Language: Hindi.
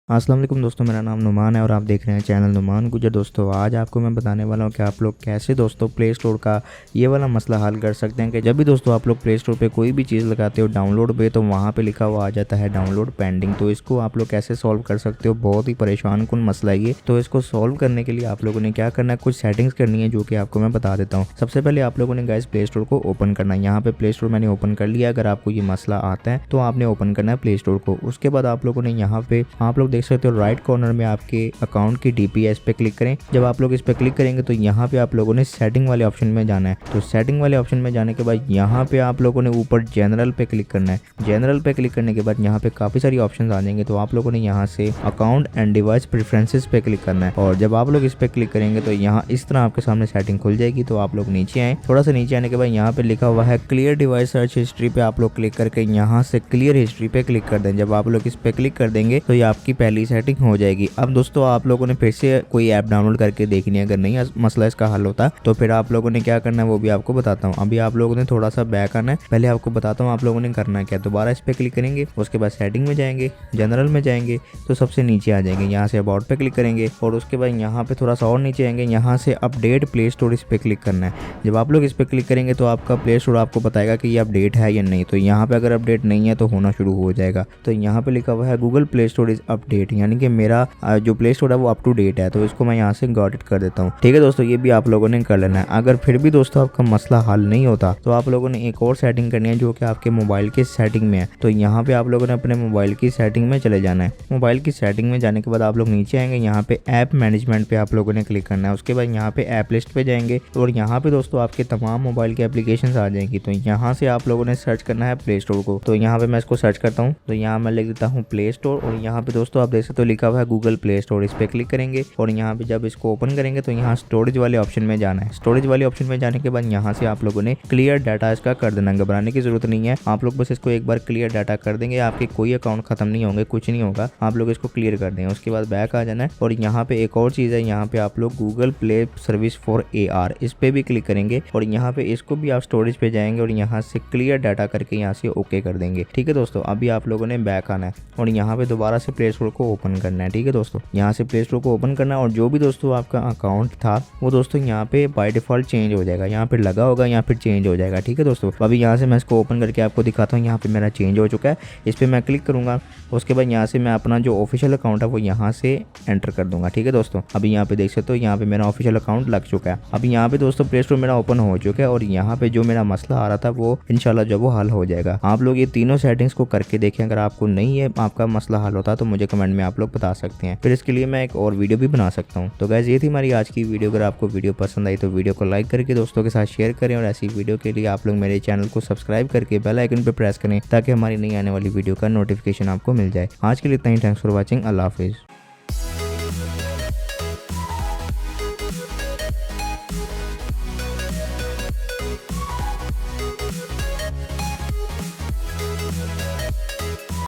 अस्सलाम वालेकुम दोस्तों, मेरा नाम नुमान है और आप देख रहे हैं चैनल नुमान गुजर। दोस्तों आज आपको मैं बताने वाला हूं कि आप लोग कैसे दोस्तों प्ले स्टोर का ये वाला मसला हल कर सकते हैं कि जब भी दोस्तों आप लोग प्ले स्टोर पे कोई भी चीज़ लगाते हो डाउनलोड पे, तो वहां पे लिखा हुआ आ जाता है डाउनलोड पेंडिंग। तो इसको आप लोग कैसे सॉल्व कर सकते हो, बहुत ही परेशान कुन मसला है ये। तो इसको सॉल्व करने के लिए आप लोगों ने क्या करना है, कुछ सेटिंग्स करनी है जो कि आपको मैं बता देता हूँ। सबसे पहले आप लोगों ने गाइस प्ले स्टोर को ओपन करना है। यहाँ पे प्ले स्टोर मैंने ओपन कर लिया। अगर आपको ये मसला आता है तो आपने ओपन करना है प्ले स्टोर को। उसके बाद आप लोगों ने यहाँ पे आप लोग देख सकते हो राइट कॉर्नर में आपके अकाउंट की डीपी है, इस पे क्लिक करें। जब आप लोग इस पे क्लिक करेंगे तो यहाँ पे आप लोगों ने सेटिंग वाले ऑप्शन में जाना है। तो सेटिंग वाले ऑप्शन में जाने के बाद यहाँ पे आप लोगों ने ऊपर जनरल पे क्लिक करना है। जनरल पे क्लिक करने के बाद यहाँ पे काफी सारी ऑप्शन आ जाएंगे। तो आप लोगों ने यहाँ से अकाउंट एंड डिवाइस प्रेफरेंसेस पे क्लिक करना है। और जब आप लोग इस पे क्लिक करेंगे तो यहाँ इस तरह आपके सामने सेटिंग खुल जाएगी। तो आप लोग नीचे आए, थोड़ा सा नीचे आने के बाद यहाँ पे लिखा हुआ है क्लियर डिवाइस सर्च हिस्ट्री पे आप लोग क्लिक करके यहाँ से क्लियर हिस्ट्री पे क्लिक कर दें। जब आप लोग इस पे क्लिक कर देंगे तो ये आपकी पहली सेटिंग हो जाएगी। अब दोस्तों आप लोगों ने फिर से कोई ऐप डाउनलोड करके देखनी है। अगर नहीं मसला इसका हल होता तो फिर आप लोगों ने क्या करना है वो भी आपको बताता हूँ। अभी आप लोगों ने थोड़ा सा बैक आना है, पहले आपको बताता हूँ आप लोगों ने करना क्या। दोबारा इस पे क्लिक करेंगे, उसके बाद सेटिंग में जाएंगे, जनरल में जाएंगे तो सबसे नीचे आ जाएंगे। यहाँ से अबाउट पे क्लिक करेंगे और उसके बाद यहाँ पे थोड़ा सा और नीचे आएंगे, यहाँ से अपडेट प्ले स्टोर इस पे क्लिक करना है। जब आप लोग इस पे क्लिक करेंगे तो आपका प्ले स्टोर आपको बताएगा कि ये अपडेट है या नहीं। तो यहाँ पे अगर अपडेट नहीं है तो होना शुरू हो जाएगा। तो यहाँ पे लिखा हुआ है Google play store is update, यानी कि मेरा जो प्ले स्टोर है वो अप टू डेट है। तो इसको मैं यहाँ से गॉट इट कर देता हूँ। ठीक है दोस्तों, ये भी आप लोगों ने कर लेना है। अगर फिर भी दोस्तों आपका मसला हल नहीं होता तो आप लोगों ने एक और सेटिंग करनी है जो कि आपके मोबाइल की सेटिंग में है। तो यहाँ पे आप लोगों ने अपने मोबाइल की सेटिंग में चले जाना है। मोबाइल की सेटिंग में जाने के बाद आप लोग नीचे आएंगे, यहाँ पे ऐप मैनेजमेंट पे आप लोगों ने क्लिक करना है। उसके बाद यहाँ पे ऐप लिस्ट पे जाएंगे और यहाँ पे दोस्तों आपके तमाम मोबाइल के एप्लीकेशन आ जाएंगी। तो यहाँ से आप लोगों ने सर्च करना है प्ले स्टोर को। तो यहाँ पे मैं इसको सर्च करता हूँ, तो यहाँ मैं लिख देता हूँ प्ले स्टोर और यहाँ पे दोस्तों आप देख सकते हो लिखा हुआ है गूगल प्ले स्टोर। इस पे क्लिक करेंगे और यहाँ पे जब इसको ओपन करेंगे तो यहाँ स्टोरेज वाले ऑप्शन में जाना है। स्टोरेज वाले ऑप्शन में जाने के बाद यहाँ से आप लोगों ने क्लियर डाटा इसका कर देना। घबराने की जरूरत नहीं है, आप लोग बस इसको एक बार क्लियर डाटा कर देंगे, आपके कोई अकाउंट खत्म नहीं होंगे, कुछ नहीं होगा। आप लोग इसको क्लियर कर देंगे, उसके बाद बैक आ जाना है। और यहाँ पे एक और चीज़ है, यहाँ पे आप लोग Google play service for AR इस पे भी क्लिक करेंगे और यहाँ पे इसको भी आप स्टोरेज पे जाएंगे और यहाँ से क्लियर डाटा करके यहाँ से ओके कर देंगे। ठीक है दोस्तों, अभी आप लोगों ने बैक आना है और यहाँ पे दोबारा से प्ले स्टोर को ओपन करना है। ठीक है दोस्तों, यहाँ से प्ले स्टोर को ओपन करना है और जो भी दोस्तों आपका अकाउंट था वो दोस्तों यहाँ पे बाय डिफॉल्ट चेंज हो जाएगा। यहाँ पे लगा होगा, यहाँ पे चेंज हो जाएगा। ठीक है दोस्तों, अभी यहाँ से मैं इसको ओपन करके आपको दिखाता हूँ। यहाँ पे मेरा चेंज हो चुका है, इस पर मैं क्लिक करूँगा। उसके बाद यहाँ से मैं अपना जो ऑफिशियल अकाउंट है वो यहाँ से एंटर कर दूंगा। ठीक है दोस्तों, अभी यहाँ पे देख सकते हो यहाँ पे मेरा ऑफिशियल अकाउंट लग चुका है। अभी यहाँ पे दोस्तों प्ले स्टोर मेरा ओपन हो चुका है और यहाँ पे जो मेरा मसला आ रहा था वो इंशाल्लाह जो वो हल हो जाएगा। आप लोग ये तीनों सेटिंग्स को करके देखें। अगर आपको नहीं है आपका मसला हल होता तो मुझे कमेंट में आप लोग बता सकते हैं, फिर इसके लिए मैं एक और वीडियो भी बना सकता हूँ। तो गाइस ये थी हमारी आज की वीडियो। अगर आपको वीडियो पसंद आई तो वीडियो को लाइक करके दोस्तों के साथ शेयर करें और ऐसी वीडियो के लिए आप लोग मेरे चैनल को सब्सक्राइब करके बेल आइकन पे प्रेस करें ताकि हमारी नई आने वाली वीडियो का नोटिफिकेशन आपको मिल जाए। आज के लिए इतना ही, थैंक्स फॉर वॉचिंग, अल्लाह हाफिज़।